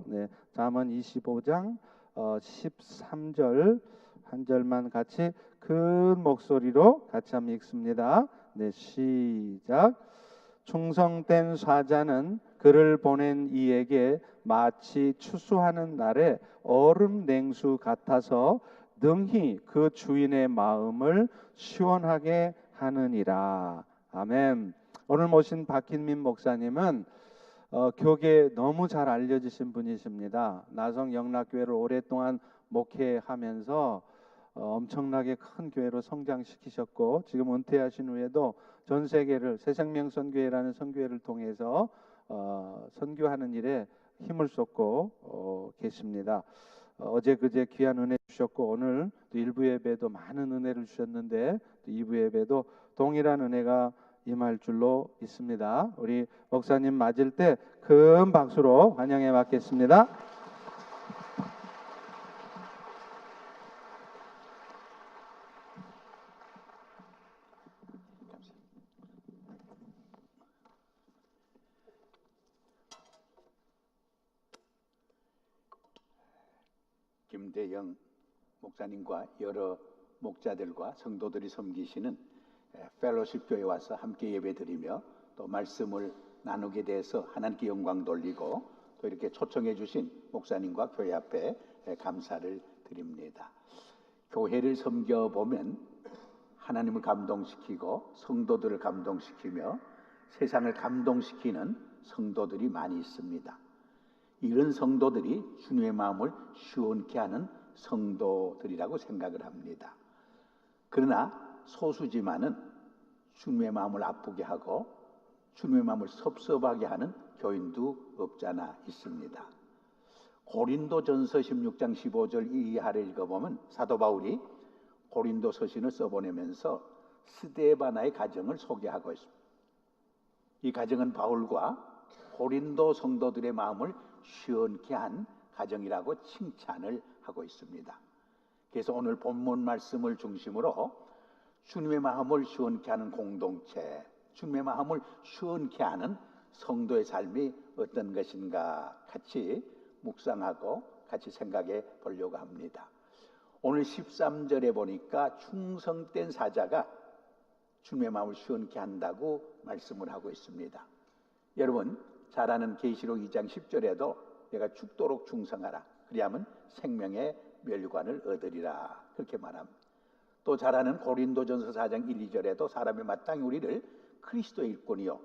네, 잠언 25장 13절 한 절만 같이 큰 목소리로 같이 한번 읽습니다. 네, 시작. 충성된 사자는 그를 보낸 이에게 마치 추수하는 날에 얼음 냉수 같아서 능히 그 주인의 마음을 시원하게 하느니라. 아멘. 오늘 모신 박힌민 목사님은 교계에 너무 잘 알려지신 분이십니다. 나성 영락교회를 오랫동안 목회하면서 엄청나게 큰 교회로 성장시키셨고, 지금 은퇴하신 후에도 전 세계를 새생명선교회라는 선교회를 통해서 선교하는 일에 힘을 쏟고 계십니다. 어제 그제 귀한 은혜 주셨고, 오늘 또 일부 예배도 많은 은혜를 주셨는데, 또 2부 예배도 동일한 은혜가 임할 줄로 있습니다. 우리 목사님 맞을 때 큰 박수로 환영해 받겠습니다. 김대영 목사님과 여러 목자들과 성도들이 섬기시는 펠로십 교회에 와서 함께 예배드리며 또 말씀을 나누게 돼서 하나님께 영광 돌리고 또 이렇게 초청해 주신 목사님과 교회 앞에 감사를 드립니다. 교회를 섬겨보면 하나님을 감동시키고 성도들을 감동시키며 세상을 감동시키는 성도들이 많이 있습니다. 이런 성도들이 주님의 마음을 시원케 하는 성도들이라고 생각을 합니다. 그러나 소수지만은 주님의 마음을 아프게 하고 주님의 마음을 섭섭하게 하는 교인도 없잖아 있습니다. 고린도전서 16장 15절 이하를 읽어보면 사도 바울이 고린도 서신을 써보내면서 스데바나의 가정을 소개하고 있습니다. 이 가정은 바울과 고린도 성도들의 마음을 시원케 한 가정이라고 칭찬을 하고 있습니다. 그래서 오늘 본문 말씀을 중심으로 주님의 마음을 시원케 하는 공동체, 주님의 마음을 시원케 하는 성도의 삶이 어떤 것인가 같이 묵상하고 같이 생각해 보려고 합니다. 오늘 13절에 보니까 충성된 사자가 주님의 마음을 시원케 한다고 말씀을 하고 있습니다. 여러분 잘 아는 계시록 2장 10절에도 내가 죽도록 충성하라 그리하면 생명의 멸관을 얻으리라 그렇게 말합니다. 또 잘 아는 고린도전서 4장 1, 2절에도 사람이 마땅히 우리를 그리스도의 일꾼이요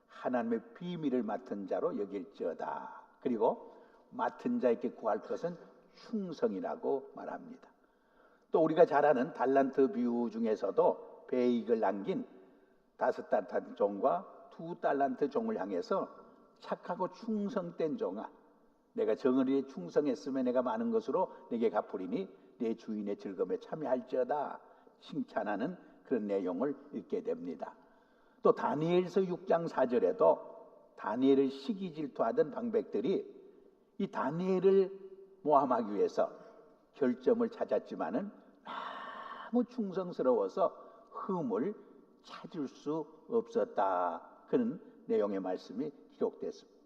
하나님의 비밀을 맡은 자로 여길지어다. 그리고 맡은 자에게 구할 것은 충성이라고 말합니다. 또 우리가 잘 아는 달란트 비유 중에서도 배이익을 남긴 5달란트 종과 2달란트 종을 향해서 착하고 충성된 종아, 내가 정의에 충성했으면 내가 많은 것으로 내게 갚으리니 내 주인의 즐거움에 참여할지어다 칭찬하는 그런 내용을 읽게 됩니다. 또 다니엘서 6장 4절에도 다니엘을 시기 질투하던 방백들이 이 다니엘을 모함하기 위해서 결점을 찾았지만은 너무 충성스러워서 흠을 찾을 수 없었다. 그런 내용의 말씀이 기록됐습니다.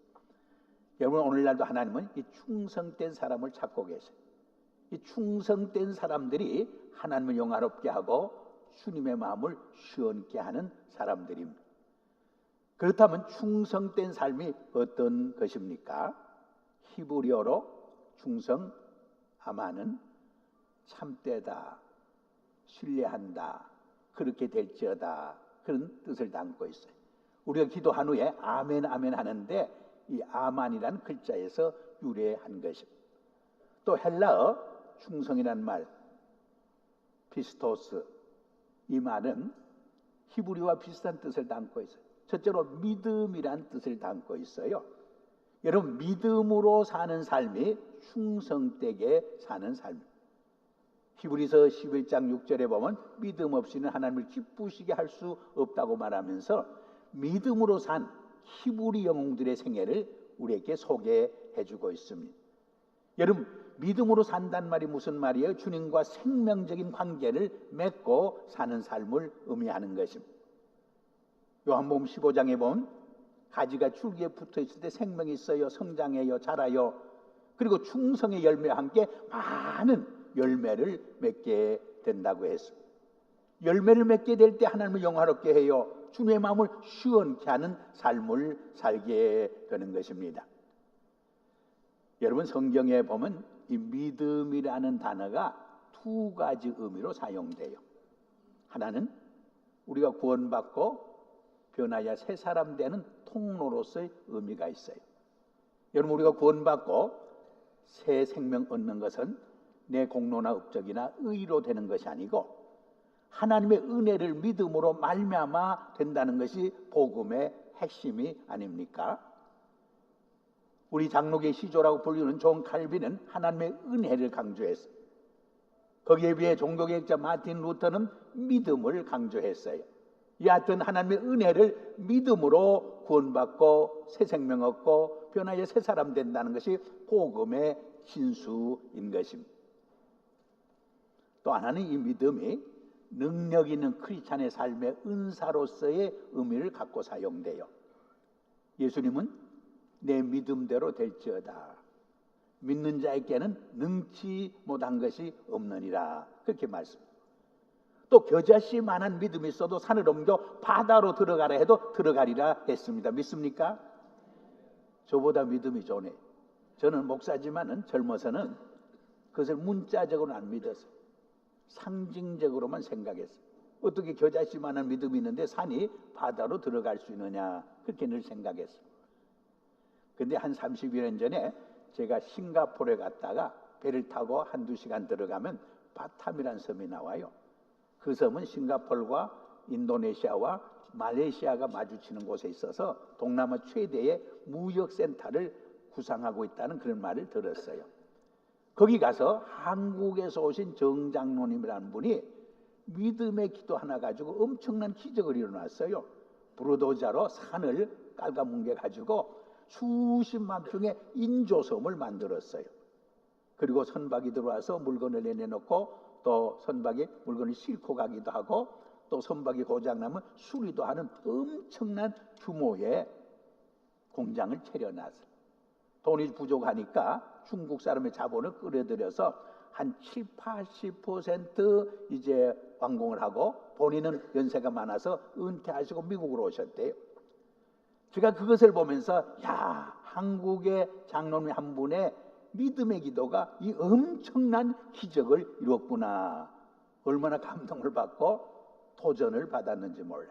여러분 오늘날도 하나님은 이 충성된 사람을 찾고 계세요. 이 충성된 사람들이 하나님을 영화롭게 하고 주님의 마음을 시원케 하는 사람들입니다. 그렇다면 충성된 삶이 어떤 것입니까? 히브리어로 충성 아마는 참되다, 신뢰한다, 그렇게 될지어다 그런 뜻을 담고 있어요. 우리가 기도한 후에 아멘 아멘 하는데 이 아만이라는 글자에서 유래한 것입니다. 또 헬라어 충성이라는 말 피스토스 이 말은 히브리와 비슷한 뜻을 담고 있어요. 첫째로 믿음이란 뜻을 담고 있어요. 여러분 믿음으로 사는 삶이 충성되게 사는 삶입니다. 히브리서 11장 6절에 보면 믿음 없이는 하나님을 기쁘시게 할 수 없다고 말하면서 믿음으로 산 히브리 영웅들의 생애를 우리에게 소개해 주고 있습니다. 여러분 믿음으로 산다는 말이 무슨 말이에요? 주님과 생명적인 관계를 맺고 사는 삶을 의미하는 것입니다. 요한복음 15장에 보면 가지가 줄기에 붙어 있을 때 생명이 있어요, 성장해요, 자라요. 그리고 충성의 열매와 함께 많은 열매를 맺게 된다고 했습니다. 열매를 맺게 될 때 하나님을 영화롭게 해요. 주님의 마음을 시원케 하는 삶을 살게 되는 것입니다. 여러분, 성경에 보면 이 믿음이라는 단어가 두 가지 의미로 사용돼요. 하나는 우리가 구원받고 변하여 새 사람 되는 통로로서의 의미가 있어요. 여러분, 우리가 구원받고 새 생명 얻는 것은 내 공로나 업적이나 의로 되는 것이 아니고 하나님의 은혜를 믿음으로 말미암아 된다는 것이 복음의 핵심이 아닙니까? 우리 장로계 시조라고 불리는 존 칼빈은 하나님의 은혜를 강조했어요. 거기에 비해 종교개혁자 마틴 루터는 믿음을 강조했어요. 여하튼 하나님의 은혜를 믿음으로 구원받고 새 생명 얻고 변화의 새 사람 된다는 것이 복음의 진수인 것입니다. 또 하나는 이 믿음이 능력 있는 크리스찬의 삶의 은사로서의 의미를 갖고 사용돼요. 예수님은 내 믿음대로 될지어다. 믿는 자에게는 능치 못한 것이 없느니라. 그렇게 말씀합니다. 또 겨자씨만한 믿음이 있어도 산을 옮겨 바다로 들어가라 해도 들어가리라 했습니다. 믿습니까? 저보다 믿음이 좋네. 저는 목사지만은 젊어서는 그것을 문자적으로는 안 믿었어요. 상징적으로만 생각했어요. 어떻게 겨자씨만한 믿음이 있는데 산이 바다로 들어갈 수 있느냐, 그렇게 늘 생각했어요. 근데 한 30여 년 전에 제가 싱가포르에 갔다가 배를 타고 한두 시간 들어가면 바탐이라는 섬이 나와요. 그 섬은 싱가포르와 인도네시아와 말레이시아가 마주치는 곳에 있어서 동남아 최대의 무역센터를 구상하고 있다는 그런 말을 들었어요. 거기 가서 한국에서 오신 정장로님이라는 분이 믿음의 기도 하나 가지고 엄청난 기적을 일어났어요. 브루도자로 산을 깔아뭉개 가지고 수십만 평의 인조섬을 만들었어요. 그리고 선박이 들어와서 물건을 내려놓고 또 선박이 물건을 싣고 가기도 하고 또 선박이 고장나면 수리도 하는 엄청난 규모의 공장을 차려놨어요. 돈이 부족하니까 중국 사람의 자본을 끌어들여서 한 70~80% 이제 완공을 하고 본인은 연세가 많아서 은퇴하시고 미국으로 오셨대요. 제가 그것을 보면서 야, 한국의 장로님 한 분의 믿음의 기도가 이 엄청난 기적을 이뤘구나. 얼마나 감동을 받고 도전을 받았는지 몰라요.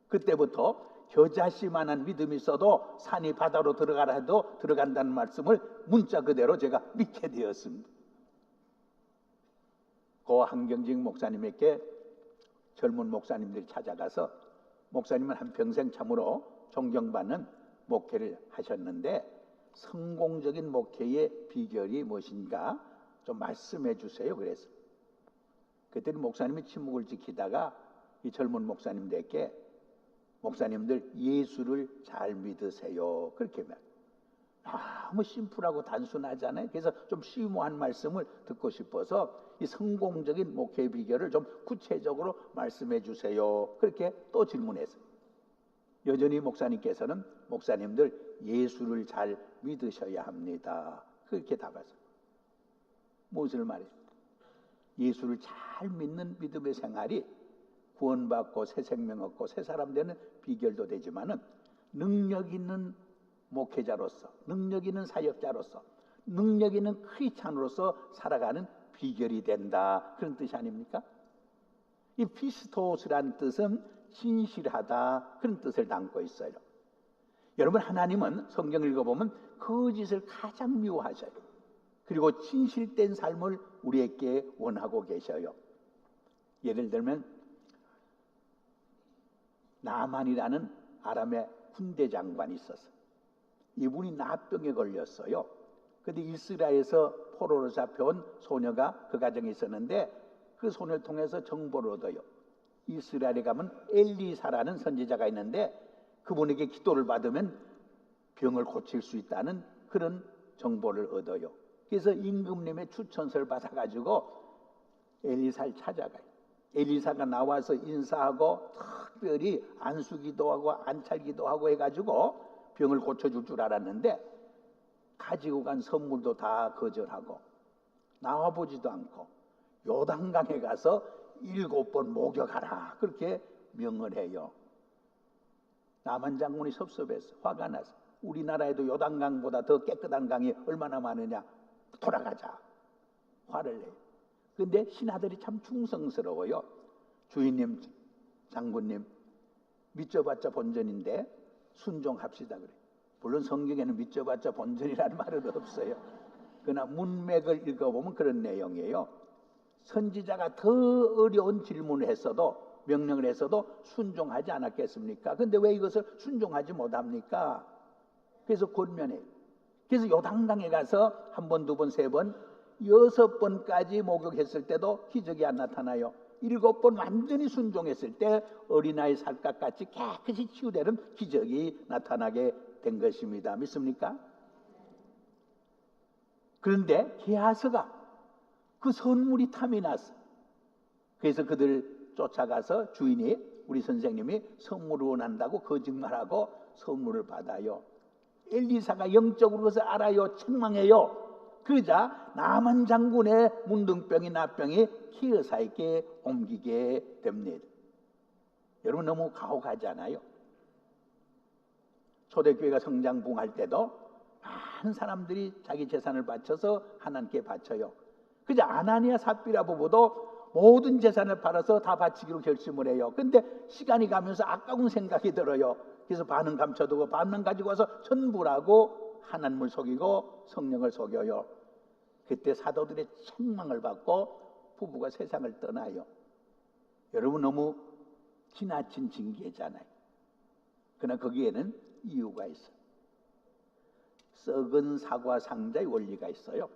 그때부터 겨자씨만한 믿음이 있어도 산이 바다로 들어가라 해도 들어간다는 말씀을 문자 그대로 제가 믿게 되었습니다. 그 한경직 목사님에게 젊은 목사님들이 찾아가서 목사님은 한평생 참으로 존경받는 목회를 하셨는데 성공적인 목회의 비결이 무엇인가 좀 말씀해 주세요. 그래서 그때는 목사님이 침묵을 지키다가 이 젊은 목사님들에게 목사님들 예수를 잘 믿으세요. 그렇게 말해요. 너무 심플하고 단순하잖아요. 그래서 좀 심오한 말씀을 듣고 싶어서 이 성공적인 목회의 비결을 좀 구체적으로 말씀해 주세요. 그렇게 또 질문했어요. 여전히 목사님께서는 목사님들 예수를 잘 믿으셔야 합니다. 그렇게 답하세요. 무엇을 말해요? 예수를 잘 믿는 믿음의 생활이 구원받고 새 생명 얻고 새 사람 되는 비결도 되지만은 능력 있는 목회자로서, 능력 있는 사역자로서, 능력 있는 크리스찬으로서 살아가는 비결이 된다. 그런 뜻이 아닙니까? 이 피스토스라는 뜻은 진실하다, 그런 뜻을 담고 있어요. 여러분, 하나님은 성경 읽어보면 거짓을 가장 미워하셔요. 그리고 진실된 삶을 우리에게 원하고 계셔요. 예를 들면 나만이라는 아람의 군대 장관이 있었어요. 이분이 나병에 걸렸어요. 그런데 이스라엘에서 포로로 잡혀온 소녀가 그 가정에 있었는데 그 소녀를 통해서 정보를 얻어요. 이스라엘에 가면 엘리사라는 선지자가 있는데 그분에게 기도를 받으면 병을 고칠 수 있다는 그런 정보를 얻어요. 그래서 임금님의 추천서를 받아가지고 엘리사를 찾아가요. 엘리사가 나와서 인사하고 특별히 안수기도하고 안찰기도하고 해가지고 병을 고쳐줄 줄 알았는데 가지고 간 선물도 다 거절하고 나와보지도 않고 요단강에 가서 7번 목욕하라 그렇게 명을 해요. 나만 장군이 섭섭해서 화가 나서 우리나라에도 요단강보다 더 깨끗한 강이 얼마나 많으냐, 돌아가자 화를 내요. 그런데 신하들이 참 충성스러워요. 주인님, 장군님 믿져봤자 본전인데 순종합시다 그래. 물론 성경에는 믿져봤자 본전이라는 말은 없어요. 그러나 문맥을 읽어보면 그런 내용이에요. 선지자가 더 어려운 질문을 했어도 명령을 했어도 순종하지 않았겠습니까? 근데 왜 이것을 순종하지 못합니까? 그래서 권면해요. 그래서 요단강에 가서 1번, 2번, 3번, 6번까지 목욕했을 때도 기적이 안 나타나요. 7번 완전히 순종했을 때 어린아이 살갗같이 깨끗이 치유되는 기적이 나타나게 된 것입니다. 믿습니까? 그런데 게하서가 그 선물이 탐이 났어. 그래서 그들 쫓아가서 주인이 우리 선생님이 선물을 원한다고 거짓말하고 선물을 받아요. 엘리사가 영적으로 그것을 알아요. 책망해요. 그러자 나만 장군의 문둥병이 나병이 기어사에게 옮기게 됩니다. 여러분 너무 가혹하잖아요. 초대교회가 성장 붕할 때도 많은 사람들이 자기 재산을 바쳐서 하나님께 바쳐요. 그저 아나니아 삽비라 부부도 모든 재산을 팔아서 다 바치기로 결심을 해요. 근데 시간이 가면서 아까운 생각이 들어요. 그래서 반은 감춰두고 반은 가지고 와서 전부라고 하나님을 속이고 성령을 속여요. 그때 사도들의 책망을 받고 부부가 세상을 떠나요. 여러분 너무 지나친 징계잖아요. 그러나 거기에는 이유가 있어요. 썩은 사과 상자의 원리가 있어요.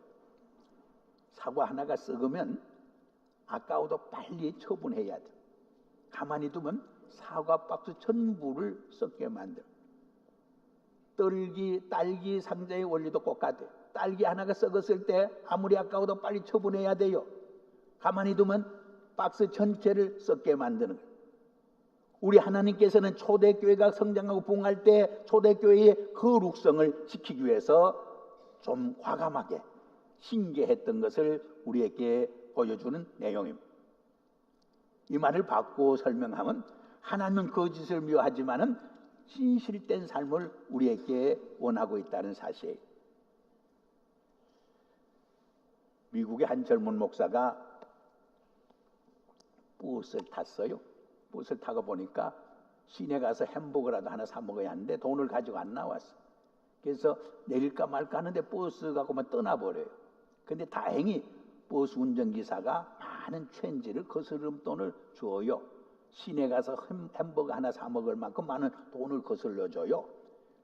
사과 하나가 썩으면 아까워도 빨리 처분해야 돼. 가만히 두면 사과 박스 전부를 썩게 만들어. 딸기 상자의 원리도 똑같아요. 딸기 하나가 썩었을 때 아무리 아까워도 빨리 처분해야 돼요. 가만히 두면 박스 전체를 썩게 만드는 거예요. 우리 하나님께서는 초대교회가 성장하고 부흥할 때 초대교회의 거룩성을 지키기 위해서 좀 과감하게 신기했던 것을 우리에게 보여주는 내용입니다. 이 말을 바꾸어 설명하면 하나님은 거짓을 미워하지만은 진실된 삶을 우리에게 원하고 있다는 사실. 미국의 한 젊은 목사가 버스를 탔어요. 버스를 타고 보니까 시내 가서 햄버거라도 하나 사 먹어야 하는데 돈을 가지고 안 나왔어. 그래서 내릴까 말까 하는데 버스 갖고만 떠나버려요. 근데 다행히 버스 운전기사가 많은 체인지를 거스름돈을 줘요. 시내 가서 햄버거 하나 사 먹을 만큼 많은 돈을 거슬러 줘요.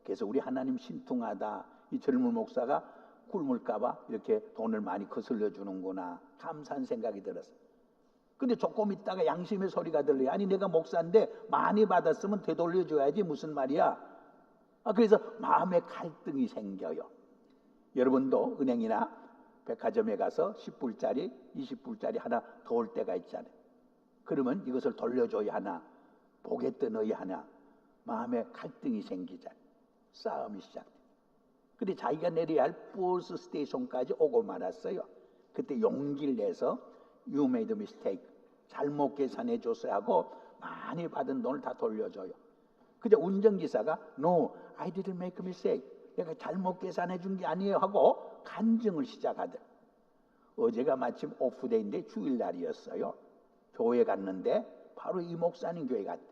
그래서 우리 하나님 신통하다. 이 젊은 목사가 굶을까 봐 이렇게 돈을 많이 거슬러 주는구나. 감사한 생각이 들었어요. 근데 조금 있다가 양심의 소리가 들려요. 아니 내가 목사인데 많이 받았으면 되돌려줘야지 무슨 말이야. 그래서 마음의 갈등이 생겨요. 여러분도 은행이나 백화점에 가서 10불짜리, 20불짜리 하나 더 올 때가 있잖아요. 그러면 이것을 돌려줘야 하나, 복에 떠넣어야 하나, 마음에 갈등이 생기잖아요. 싸움이 시작돼요. 근데 자기가 내려야 할 버스 스테이션까지 오고 말았어요. 그때 용기를 내서 You made a mistake. 잘못 계산해 줬어야 하고 많이 받은 돈을 다 돌려줘요. 그저 운전기사가 No, I didn't make a mistake. 내가 잘못 계산해 준 게 아니에요 하고 간증을 시작하더라. 어제가 마침 오프데이인데 주일날이었어요. 교회 갔는데 바로 이 목사님 교회 갔대.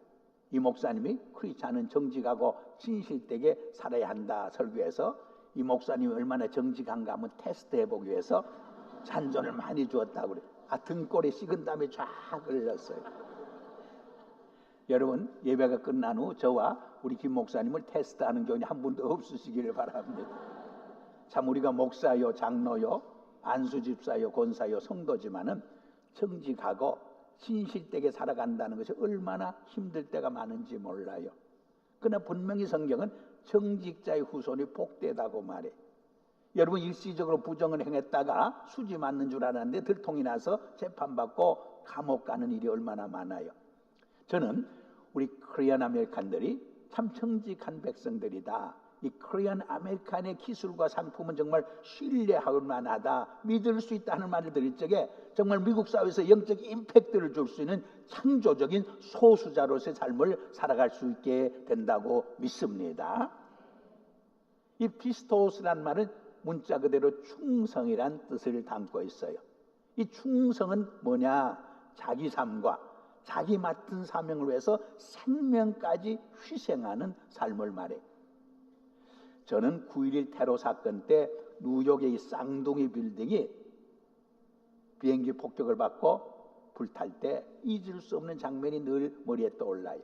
이 목사님이 크리스찬은 정직하고 진실되게 살아야 한다 설교해서 이 목사님이 얼마나 정직한가 한번 테스트해보기 위해서 잔존을 많이 주었다고 그래. 등골에 식은 땀이 쫙 흘렀어요. 여러분 예배가 끝난 후 저와 우리 김 목사님을 테스트하는 경우는 한 분도 없으시기를 바랍니다. 참 우리가 목사요, 장로요, 안수집사요, 권사요, 성도지만은 정직하고 진실되게 살아간다는 것이 얼마나 힘들 때가 많은지 몰라요. 그러나 분명히 성경은 정직자의 후손이 복되다고 말해. 여러분 일시적으로 부정을 행했다가 수지 맞는 줄 알았는데 들통이 나서 재판받고 감옥 가는 일이 얼마나 많아요. 저는 우리 코리안 아메리칸들이 참 정직한 백성들이다 이 코리안 아메리칸의 기술과 상품은 정말 신뢰할 만하다, 믿을 수 있다는 말을 들을 적에 정말 미국 사회에서 영적 임팩트를 줄 수 있는 창조적인 소수자로서의 삶을 살아갈 수 있게 된다고 믿습니다. 이 피스토스란 말은 문자 그대로 충성이란 뜻을 담고 있어요. 이 충성은 뭐냐? 자기 삶과 자기 맡은 사명을 위해서 생명까지 희생하는 삶을 말해요. 저는 9.11 테러 사건 때 뉴욕의 이 쌍둥이 빌딩이 비행기 폭격을 받고 불탈 때 잊을 수 없는 장면이 늘 머리에 떠올라요.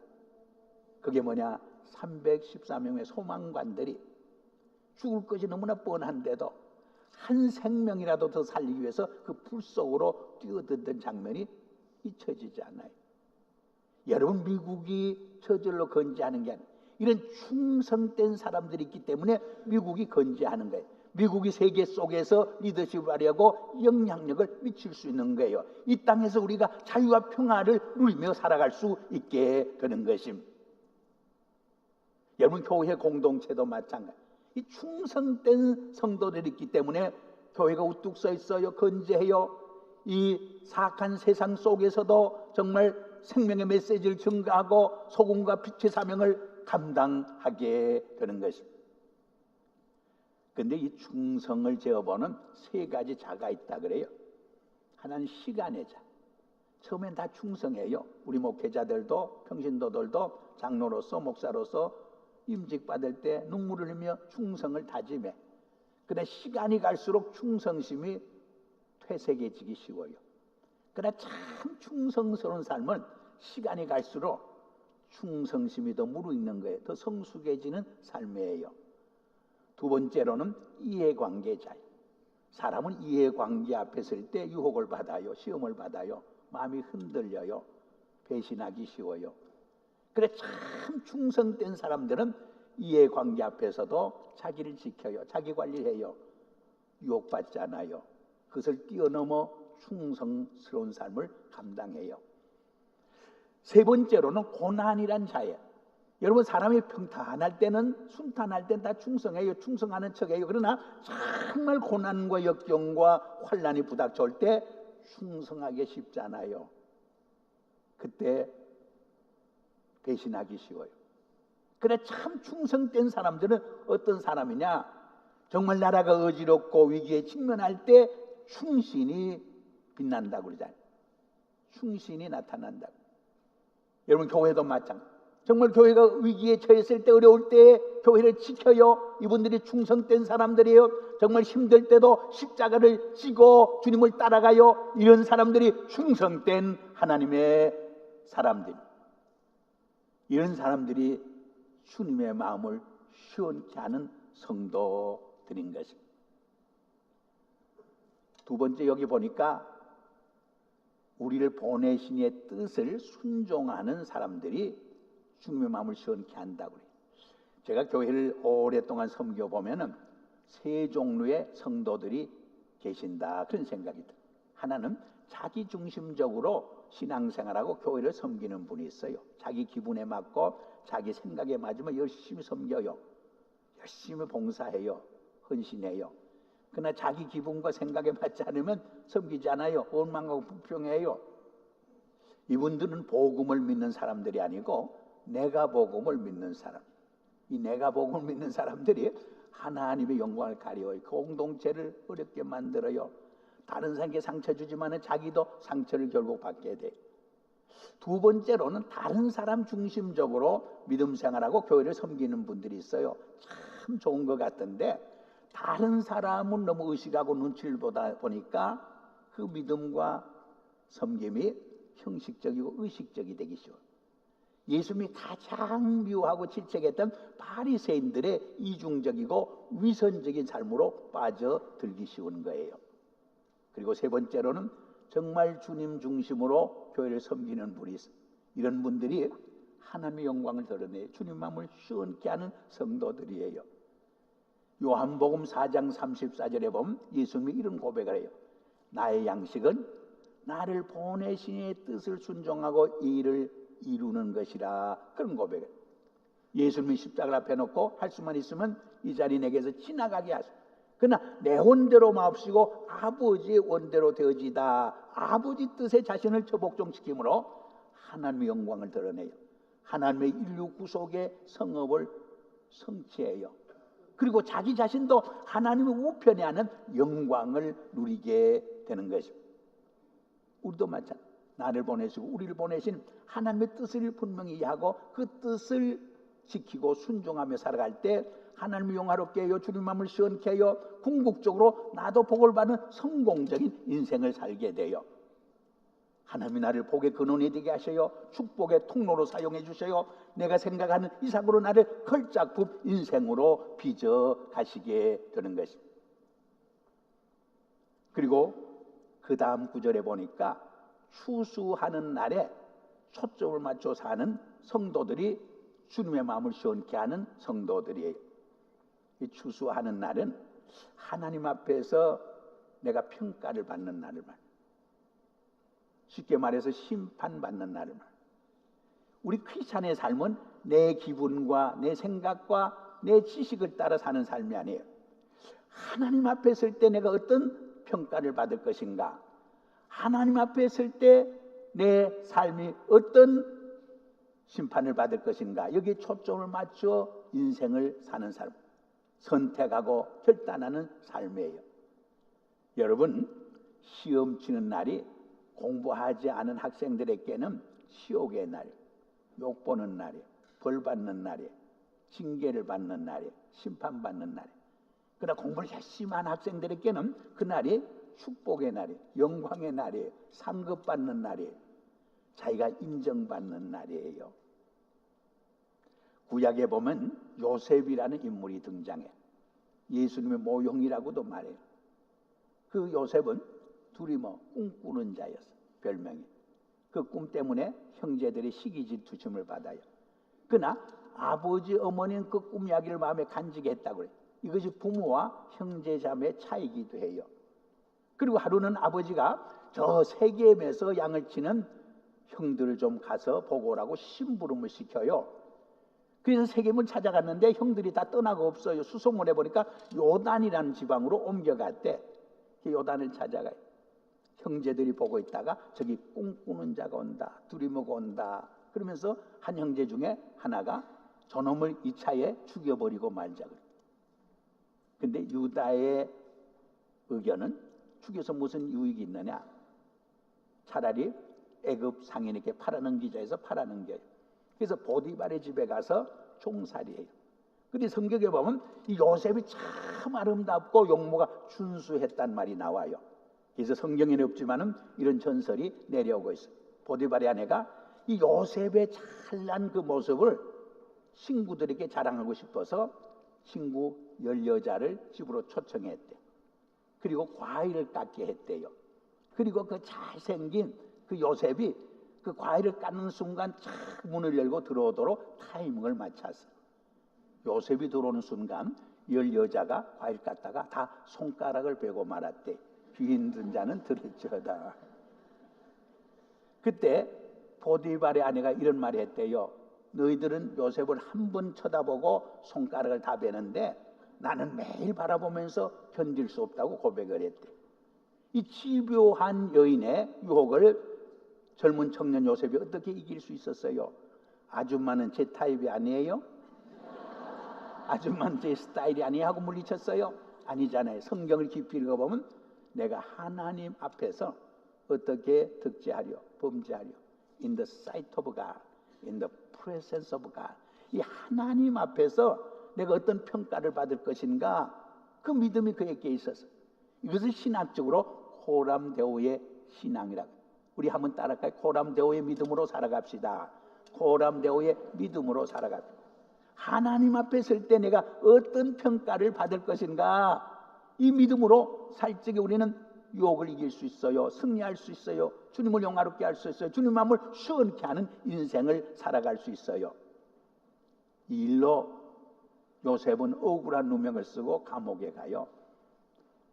그게 뭐냐? 314명의 소방관들이 죽을 것이 너무나 뻔한데도 한 생명이라도 더 살리기 위해서 그 불 속으로 뛰어들던 장면이 잊혀지지 않아요. 여러분, 미국이 저절로 건재하는 게 아니에요. 이런 충성된 사람들이 있기 때문에 미국이 건재하는 거예요. 미국이 세계 속에서 리더십을 발휘하고 영향력을 미칠 수 있는 거예요. 이 땅에서 우리가 자유와 평화를 누리며 살아갈 수 있게 되는 것입니다. 여러분, 교회 공동체도 마찬가지. 이 충성된 성도들이 있기 때문에 교회가 우뚝 서 있어요. 건재해요. 이 사악한 세상 속에서도 정말 생명의 메시지를 증가하고 소금과 빛의 사명을 감당하게 되는 것입니다. 그런데 이 충성을 재어보는 세 가지 자가 있다 그래요. 하나는 시간의 자. 처음엔 다 충성해요. 우리 목회자들도 평신도들도 장로로서 목사로서 임직 받을 때 눈물을 흘리며 충성을 다짐해. 그러나 시간이 갈수록 충성심이 퇴색해지기 쉬워요. 그러나 참 충성스러운 삶은 시간이 갈수록 충성심이 더 무르익는 거예요. 더 성숙해지는 삶이에요. 두 번째로는 이해관계자예요. 사람은 이해관계 앞에 설 때 유혹을 받아요. 시험을 받아요. 마음이 흔들려요. 배신하기 쉬워요. 그래, 참 충성된 사람들은 이해관계 앞에서도 자기를 지켜요. 자기 관리해요. 유혹받지 않아요. 그것을 뛰어넘어 충성스러운 삶을 감당해요. 세 번째로는 고난이란 자예요. 여러분, 사람이 평탄할 때는, 순탄할 때는 다 충성해요. 충성하는 척해요. 그러나 정말 고난과 역경과 환난이 부닥쳐올 때 충성하기 쉽지 않아요. 그때 배신하기 쉬워요. 그래, 참 충성된 사람들은 어떤 사람이냐? 정말 나라가 어지럽고 위기에 직면할 때 충신이 빛난다고 그러잖아요. 충신이 나타난다고. 여러분, 교회도 마찬가지. 정말 교회가 위기에 처했을 때, 어려울 때 교회를 지켜요. 이분들이 충성된 사람들이에요. 정말 힘들 때도 십자가를 지고 주님을 따라가요. 이런 사람들이 충성된 하나님의 사람들. 이런 사람들이 주님의 마음을 시원케 하는 성도들인 것입니다. 두 번째, 여기 보니까 우리를 보내신 이의 뜻을 순종하는 사람들이 주님의 마음을 시원케 한다고 그래요. 제가 교회를 오랫동안 섬겨보면은 세 종류의 성도들이 계신다, 그런 생각이 들어요. 하나는 자기중심적으로 신앙생활하고 교회를 섬기는 분이 있어요. 자기 기분에 맞고 자기 생각에 맞으면 열심히 섬겨요. 열심히 봉사해요. 헌신해요. 그러나 자기 기분과 생각에 맞지 않으면 섬기지 않아요. 원망하고 불평해요. 이분들은 복음을 믿는 사람들이 아니고 내가 복음을 믿는 사람. 이 내가 복음을 믿는 사람들이 하나님의 영광을 가려워요. 공동체를 어렵게 만들어요. 다른 사람에게 상처 주지만 자기도 상처를 결국 받게 돼요. 두 번째로는 다른 사람 중심적으로 믿음 생활하고 교회를 섬기는 분들이 있어요. 참 좋은 것 같은데 다른 사람은 너무 의식하고 눈치를 보다 보니까 그 믿음과 섬김이 형식적이고 의식적이 되기 쉬워요. 예수님이 가장 미워하고 질책했던 바리새인들의 이중적이고 위선적인 삶으로 빠져들기 쉬운 거예요. 그리고 세 번째로는 정말 주님 중심으로 교회를 섬기는 분이 있어요. 이런 분들이 하나님의 영광을 드러내요. 주님 마음을 시원케 하는 성도들이에요. 요한복음 4장 34절에 보면 예수님이 이런 고백을 해요. 나의 양식은 나를 보내신 이의 뜻을 순종하고 일을 이루는 것이라, 그런 고백을. 예수님이 십자가를 앞에 놓고 할 수만 있으면 이 자리 내게서 지나가게 하소서. 그러나 내 원대로 마옵시고 아버지의 원대로 되어지다. 아버지 뜻에 자신을 처복종시킴으로 하나님의 영광을 드러내요. 하나님의 인류 구속의 성업을 성취해요. 그리고 자기 자신도 하나님의 우편에 하는 영광을 누리게 되는 것입니다. 우리도 마찬가지. 나를 보내시고 우리를 보내신 하나님의 뜻을 분명히 이해하고 그 뜻을 지키고 순종하며 살아갈 때 하나님을 영화롭게 해요. 주님 마음을 시원케 해요. 궁극적으로 나도 복을 받는 성공적인 인생을 살게 돼요. 하나님이 나를 복의 근원이 되게 하셔요. 축복의 통로로 사용해 주셔요. 내가 생각하는 이상으로 나를 걸작품 인생으로 빚어 가시게 되는 것입니다. 그리고 그 다음 구절에 보니까 추수하는 날에 초점을 맞춰 사는 성도들이 주님의 마음을 시원케 하는 성도들이에요. 이 추수하는 날은 하나님 앞에서 내가 평가를 받는 날을 말해요. 쉽게 말해서 심판받는 날을 말해요. 우리 크리스찬의 삶은 내 기분과 내 생각과 내 지식을 따라 사는 삶이 아니에요. 하나님 앞에 설 때 내가 어떤 평가를 받을 것인가, 하나님 앞에 설 때 내 삶이 어떤 심판을 받을 것인가, 여기에 초점을 맞춰 인생을 사는 삶, 선택하고 결단하는 삶이에요. 여러분, 시험 치는 날이 공부하지 않은 학생들에게는 시옥의 날, 욕보는 날이에요. 벌 받는 날이에요. 징계를 받는 날이에요. 심판받는 날이에요. 그러나 공부를 열심히 한 학생들에게는 그날이 축복의 날이에요. 영광의 날이에요. 상급받는 날이에요. 자기가 인정받는 날이에요. 구약에 보면 요셉이라는 인물이 등장해요. 예수님의 모형이라고도 말해요. 그 요셉은 둘이 꿈꾸는 자였어. 별명이. 그 꿈 때문에 형제들이 시기 질투심을 받아요. 그러나 아버지 어머니는 그 꿈 이야기를 마음에 간직히 했다고 그래요. 이것이 부모와 형제 자매의 차이기도 해요. 그리고 하루는 아버지가 저 세겜에서 양을 치는 형들을 좀 가서 보고 오라고 심부름을 시켜요. 그래서 세겜을 찾아갔는데 형들이 다 떠나고 없어요. 수소문해 보니까 요단이라는 지방으로 옮겨갔대. 요단을 찾아가요. 형제들이 보고 있다가 저기 꿈꾸는 자가 온다, 두리모가 온다 그러면서 한 형제 중에 하나가 저놈을 이 차에 죽여버리고 말자 그래요. 근데 유다의 의견은 죽여서 무슨 유익이 있느냐, 차라리 애굽 상인에게 팔아넘기자 해서 팔아넘겨요. 그래서 보디발의 집에 가서 종살이해요. 근데 성경에 보면 이 요셉이 참 아름답고 용모가 준수했단 말이 나와요. 그래서 성경에는 없지만은 이런 전설이 내려오고 있어요. 보디발의 아내가 이 요셉의 찬란 그 모습을 친구들에게 자랑하고 싶어서 친구 10여자를 집으로 초청했대. 그리고 과일을 깎게 했대요. 그리고 그 잘생긴 그 요셉이 그 과일을 깎는 순간 착 문을 열고 들어오도록 타이밍을 맞췄어요. 요셉이 들어오는 순간 10여자가 과일 깎다가 다 손가락을 베고 말았대. 귀 힘든 자는 들을지어다. 그때 보디발의 아내가 이런 말을 했대요. 너희들은 요셉을 한 번 쳐다보고 손가락을 다 베는데 나는 매일 바라보면서 견딜 수 없다고 고백을 했대. 이 집요한 여인의 유혹을 젊은 청년 요셉이 어떻게 이길 수 있었어요? 아줌마는 제 타입이 아니에요? 아줌마는 제 스타일이 아니에요? 하고 물리쳤어요? 아니잖아요. 성경을 깊이 읽어보면 내가 하나님 앞에서 어떻게 득죄하려, 범죄하려, in the sight of God, in the presence of God, 이 하나님 앞에서 내가 어떤 평가를 받을 것인가, 그 믿음이 그에게 있었어. 이것을 신학적으로 호람데오의 신앙이라고. 우리 한번 따라갈까요? 호람데오의 믿음으로 살아갑시다. 호람데오의 믿음으로 살아갑시다. 하나님 앞에 설 때 내가 어떤 평가를 받을 것인가, 이 믿음으로 살 적에 우리는 유혹을 이길 수 있어요. 승리할 수 있어요. 주님을 영화롭게 할 수 있어요. 주님 마음을 시원케 하는 인생을 살아갈 수 있어요. 이 일로 요셉은 억울한 누명을 쓰고 감옥에 가요.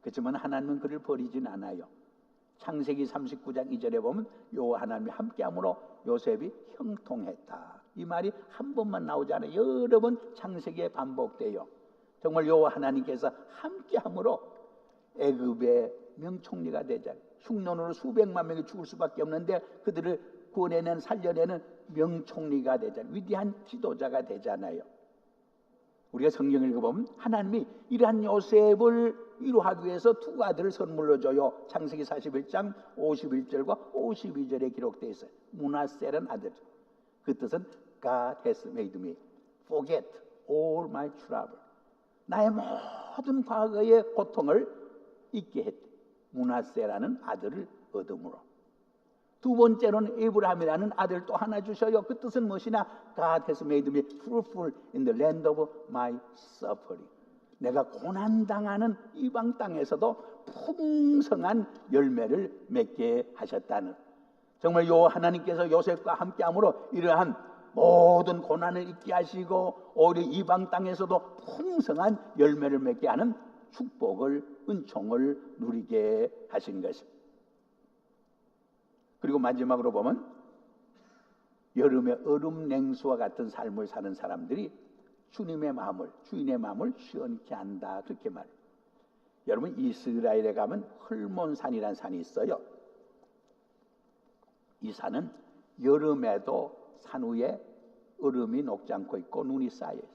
그렇지만 하나님은 그를 버리진 않아요. 창세기 39장 2절에 보면 요 하나님이 함께함으로 요셉이 형통했다. 이 말이 한 번만 나오지 않아요. 여러 번 창세기에 반복돼요. 정말 여호와 하나님께서 함께함으로 애굽의 명총리가 되자. 흉년으로 수백만 명이 죽을 수밖에 없는데 그들을 구원해낸 살려내는 명총리가 되자. 위대한 지도자가 되잖아요. 우리가 성경을 읽어보면 하나님이 이러한 요셉을 위로하기 위해서 두 아들을 선물로 줘요. 창세기 41장 51절과 52절에 기록되어 있어요. 므낫세라는 아들. 그 뜻은 God has made me forget all my trouble. 나의 모든 과거의 고통을 잊게 했대. 므낫세라는 아들을 얻음으로. 두 번째로는 에브라함이라는 아들 또 하나 주셔요. 그 뜻은 무엇이냐? God has made me fruitful in the land of my suffering. 내가 고난당하는 이방 땅에서도 풍성한 열매를 맺게 하셨다는. 정말 요 하나님께서 요셉과 함께함으로 이러한 모든 고난을 잊게 하시고 오히려 이방 땅에서도 풍성한 열매를 맺게 하는 축복을, 은총을 누리게 하신 것입니다. 그리고 마지막으로 보면 여름의 얼음 냉수와 같은 삶을 사는 사람들이 주님의 마음을, 주인의 마음을 시원케 한다, 그렇게 말해요. 여러분 이스라엘에 가면 헐몬산이라는 산이 있어요. 이 산은 여름에도 산 위에 얼음이 녹지 않고 있고 눈이 쌓여 있어요.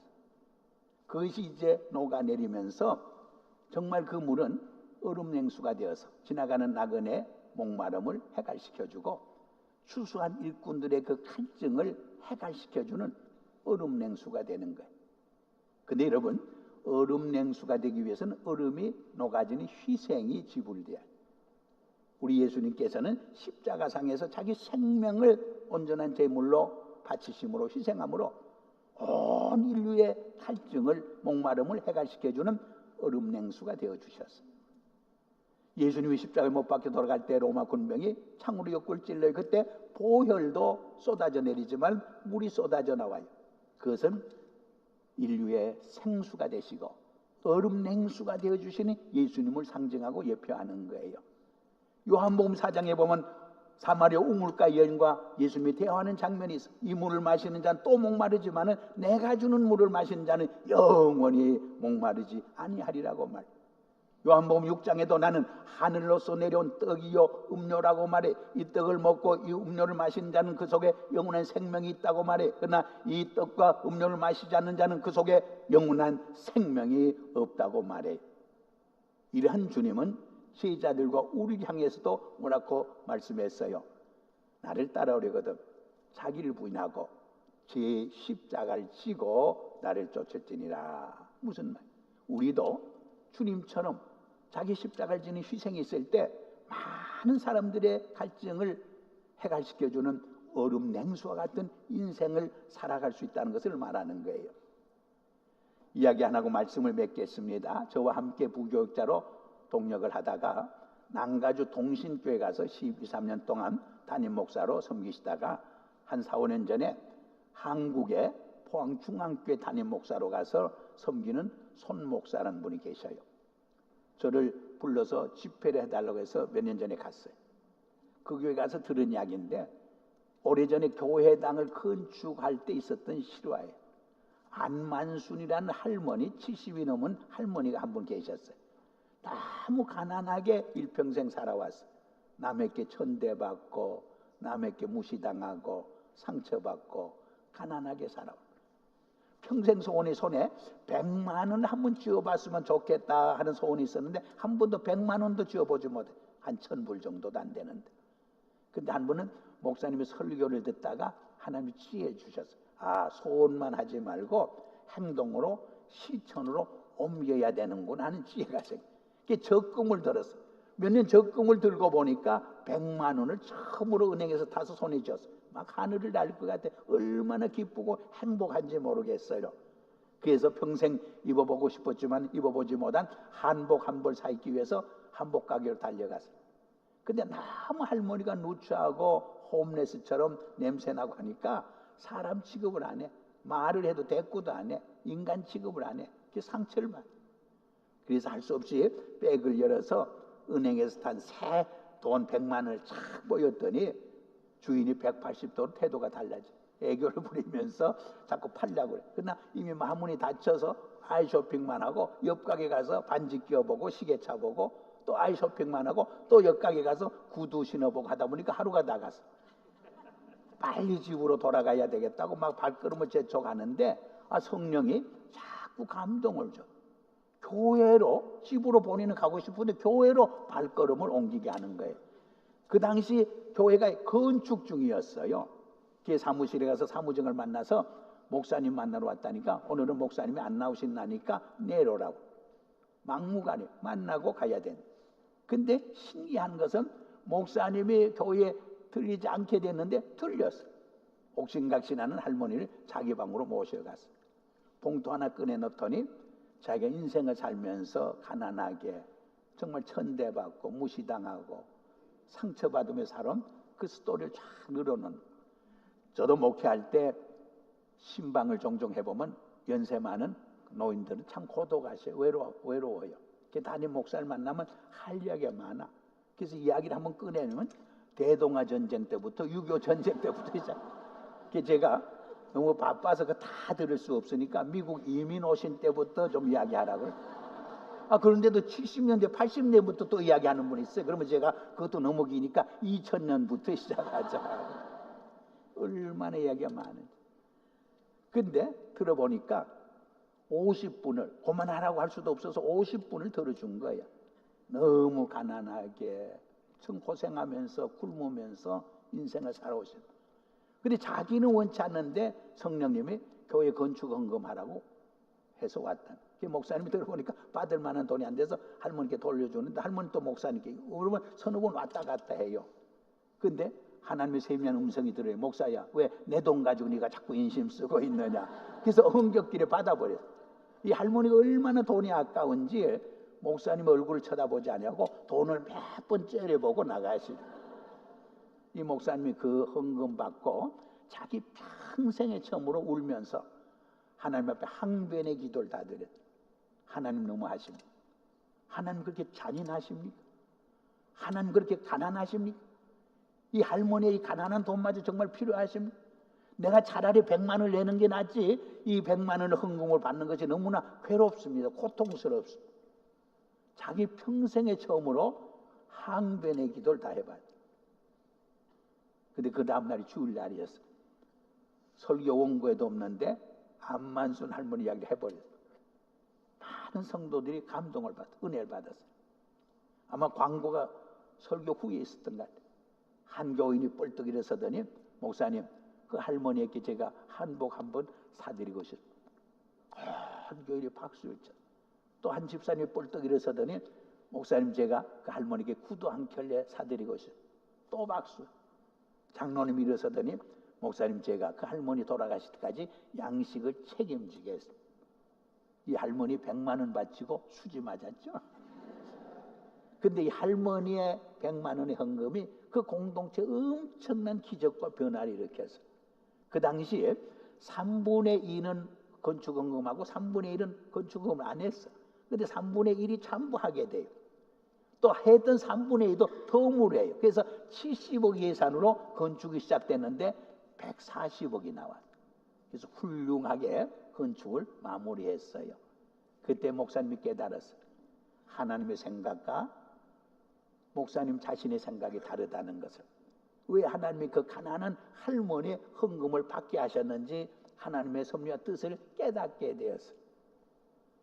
그것이 이제 녹아내리면서 정말 그 물은 얼음 냉수가 되어서 지나가는 나그네의 목마름을 해갈시켜주고 추수한 일꾼들의 그 갈증을 해갈시켜주는 얼음 냉수가 되는 거예요. 근데 여러분 얼음 냉수가 되기 위해서는 얼음이 녹아지는 희생이 지불돼야 해요. 우리 예수님께서는 십자가상에서 자기 생명을 온전한 제물로 바치심으로 희생함으로 온 인류의 갈증을 목마름을 해갈시켜주는 얼음 냉수가 되어주셨어요. 예수님이 십자가에 못 박혀 돌아갈 때 로마 군병이 창으로 옆구리를 찔러요. 그때 보혈도 쏟아져 내리지만 물이 쏟아져 나와요. 그것은 인류의 생수가 되시고 얼음 냉수가 되어주시는 예수님을 상징하고 예표하는 거예요. 요한복음 4장에 보면 사마리아 우물가 여인과 예수님이 대화하는 장면이 있어. 이 물을 마시는 자는 또 목마르지만은 내가 주는 물을 마시는 자는 영원히 목마르지 아니하리라고 말해. 요한복음 6장에도 나는 하늘로서 내려온 떡이요 음료라고 말해. 이 떡을 먹고 이 음료를 마시는 자는 그 속에 영원한 생명이 있다고 말해. 그러나 이 떡과 음료를 마시지 않는 자는 그 속에 영원한 생명이 없다고 말해. 이러한 주님은 제자들과 우리를 향해서도 뭐라고 말씀했어요? 나를 따라오려거든 자기를 부인하고 제 십자가를 지고 나를 쫓을지니라. 무슨 말? 우리도 주님처럼 자기 십자가를 지는 희생이 있을 때 많은 사람들의 갈증을 해갈시켜주는 얼음 냉수와 같은 인생을 살아갈 수 있다는 것을 말하는 거예요. 이야기 안 하고 말씀을 맺겠습니다. 저와 함께 부교육자로 동역을 하다가 남가주 동신교회 가서 12, 13년 동안 담임 목사로 섬기시다가 한 4, 5년 전에 한국의 포항중앙교회 담임 목사로 가서 섬기는 손 목사라는 분이 계셔요. 저를 불러서 집회를 해달라고 해서 몇 년 전에 갔어요. 그 교회 가서 들은 이야기인데 오래전에 교회당을 건축할 때 있었던 실화예요. 안만순이라는 할머니, 70이 넘은 할머니가 한 분 계셨어요. 너무 가난하게 일평생 살아왔어. 남에게 천대받고 남에게 무시당하고 상처받고 가난하게 살아왔어. 평생 소원이 손에 100만 원 한 번 쥐어봤으면 좋겠다 하는 소원이 있었는데 한 번도 100만 원도 쥐어보지 못해. 한 1000불 정도도 안 되는데. 근데 한 번은 목사님의 설교를 듣다가 하나님이 지혜 주셨어요. 아, 소원만 하지 말고 행동으로 실천으로 옮겨야 되는구나 하는 지혜가 생겨. 적금을 들었어. 몇 년 적금을 들고 보니까 100만 원을 처음으로 은행에서 타서 손에 쥐었어. 막 하늘을 날 것 같아. 얼마나 기쁘고 행복한지 모르겠어요. 그래서 평생 입어보고 싶었지만 입어보지 못한 한복 한 벌 사 입기 위해서 한복 가게로 달려갔어요. 근데 너무 할머니가 누추하고 홈레스처럼 냄새나고 하니까 사람 취급을 안 해. 말을 해도 대꾸도 안 해. 인간 취급을 안 해. 그 상처를 받아. 그래서 할 수 없이 백을 열어서 은행에서 탄 새 돈 100만 원을 착 보였더니 주인이 180도로 태도가 달라져. 애교를 부리면서 자꾸 팔려고 그래. 그러나 이미 마문이 닫혀서 아이 쇼핑만 하고 옆 가게 가서 반지 끼워보고 시계차 보고 또 아이 쇼핑만 하고 또 옆 가게 가서 구두 신어보고 하다 보니까 하루가 나갔어. 빨리 집으로 돌아가야 되겠다고 막 발걸음을 재촉하는데 성령이 자꾸 감동을 줘. 교회로 집으로 본인은 가고 싶은데 교회로 발걸음을 옮기게 하는 거예요. 그 당시 교회가 건축 중이었어요. 그 사무실에 가서 사무장을 만나서 목사님 만나러 왔다니까 오늘은 목사님이 안 나오신다니까 내려오라고. 막무가내 만나고 가야 된다. 근데 신기한 것은 목사님이 교회에 들리지 않게 됐는데 들렸어. 옥신각신하는 할머니를 자기 방으로 모셔갔어. 봉투 하나 꺼내 넣더니 자기가 인생을 살면서 가난하게 정말 천대받고 무시당하고 상처받으며 살아온 그 스토리를 쫙 늘어놓는. 저도 목회할 때 신방을 종종 해보면 연세 많은 노인들은 참 고독하셔. 외로워요. 담임 목사를 만나면 할 이야기가 많아. 그래서 이야기를 한번 꺼내면 대동아 전쟁 때부터 6.25 전쟁 때부터 이제 제가 너무 바빠서 다 들을 수 없으니까 미국 이민 오신 때부터 좀 이야기하라고. 그런데도 70년대 80년대부터 또 이야기하는 분이 있어요. 그러면 제가 그것도 너무 기니까 2000년부터 시작하자. 얼마나 이야기가 많은지. 근데 들어보니까 50분을 그만하라고 할 수도 없어서 50분을 들어준 거야. 너무 가난하게 참 고생하면서 굶으면서 인생을 살아오신. 근데 자기는 원치 않는데 성령님이 교회 건축 헌금하라고 해서 왔다. 목사님이 들어보니까 받을 만한 돈이 안 돼서 할머니께 돌려주는데 할머니 또 목사님께 그러면 서너 번 왔다 갔다 해요. 근데 하나님의 세미한 음성이 들어요. 목사야, 왜 내 돈 가지고 네가 자꾸 인심 쓰고 있느냐. 그래서 엉겹길에 받아버렸어. 이 할머니가 얼마나 돈이 아까운지 목사님 얼굴을 쳐다보지 않냐고 돈을 몇 번 째려보고 나가시죠. 이 목사님이 그 헌금 받고 자기 평생에 처음으로 울면서 하나님 앞에 항변의 기도를 다 드렸어요. 하나님 너무 하십니까? 하나님 그렇게 잔인하십니까? 하나님 그렇게 가난하십니까? 이 할머니의 이 가난한 돈마저 정말 필요하십니까? 내가 차라리 100만 원을 내는 게 낫지 이 100만 원의 헌금을 받는 것이 너무나 괴롭습니다. 고통스럽습니다. 자기 평생에 처음으로 항변의 기도를 다 해봐요. 근데 그 다음날이 주일날이었어요. 설교 원고에도 없는데 안만순 할머니 이야기를 해버렸어요. 많은 성도들이 감동을 받았어요. 은혜를 받았어요. 아마 광고가 설교 후에 있었던 것 같아요. 한 교인이 뻘떡 일어서더니 목사님 그 할머니에게 제가 한복 한번 사드리고 싶습니다. 한 교인이 박수를 쳐. 또 한 집사님이 뻘떡 일어서더니 목사님 제가 그 할머니에게 구두 한 켤레 사드리고 싶습니다. 또 박수. 장로님이 일어서더니 목사님 제가 그 할머니 돌아가실 때까지 양식을 책임지겠습니다. 이 할머니 100만 원 바치고 수지 맞았죠. 근데 이 할머니의 100만 원의 헌금이 그 공동체에 엄청난 기적과 변화를 일으켰어요. 그 당시에 3분의 2는 건축 헌금하고 3분의 1은 건축 헌금을 안 했어. 근데 3분의 1이 전부 하게 돼요. 또 했던 3분의 2도 더 무료해요. 그래서 70억 예산으로 건축이 시작됐는데 140억이 나왔어요. 그래서 훌륭하게 건축을 마무리했어요. 그때 목사님이 깨달았어요. 하나님의 생각과 목사님 자신의 생각이 다르다는 것을. 왜 하나님이 그 가난한 할머니의 헌금을 받게 하셨는지 하나님의 섭리와 뜻을 깨닫게 되었어요.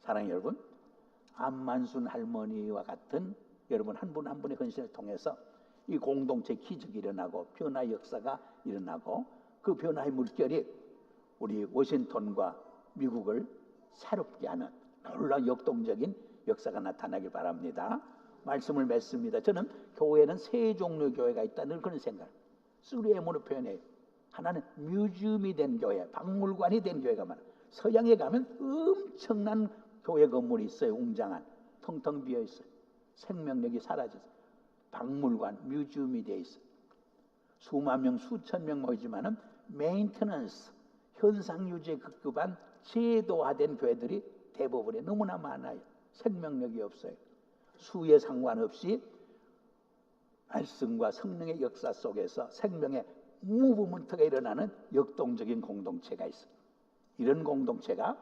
사랑하는 여러분, 안만순 할머니와 같은 여러분 한 분 한 분의 헌신을 통해서 이 공동체 기적이 일어나고 변화의 역사가 일어나고 그 변화의 물결이 우리 워싱턴과 미국을 새롭게 하는 놀라운 역동적인 역사가 나타나길 바랍니다. 말씀을 맺습니다. 저는 교회는 세 종류의 교회가 있다는 그런 생각. 3M으로 표현해요. 하나는 뮤지엄이 된 교회, 박물관이 된 교회가 많아요. 서양에 가면 엄청난 교회 건물이 있어요. 웅장한, 텅텅 비어 있어요. 생명력이 사라졌어요. 박물관, 뮤지엄이 되어 있어요. 수만 명, 수천 명 모이지만은 메인테넌스, 현상 유지에 급급한 제도화된 교회들이 대부분에 너무나 많아요. 생명력이 없어요. 수에 상관없이 말씀과 성령의 역사 속에서 생명의 무브먼트가 일어나는 역동적인 공동체가 있어. 이런 공동체가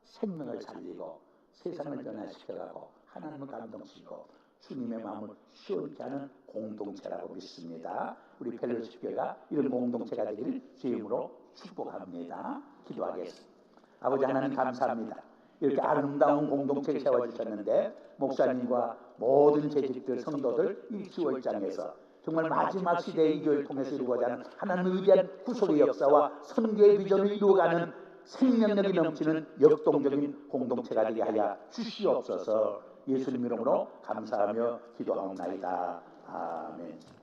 생명을 살리고 세상을 변화시켜가고 하나님을 감동시키고 주님의 마음을 시원케 하는 공동체라고 믿습니다. 우리 펠로시교회가 이런 공동체가 되기를 주임으로 축복합니다. 기도하겠습니다. 아버지 하나님 감사합니다. 이렇게 아름다운 공동체를 세워주셨는데 목사님과 모든 재직들 성도들 이 10월장에서 정말 마지막 시대의 이 교회를 통해서 이루어가는 하나님의 위대한 구속의 역사와 선교의 비전을 이루어가는 생명력이 넘치는 역동적인 공동체가 되게 하여 주시옵소서. 예수님 이름으로 감사하며 기도하옵나이다. 아멘.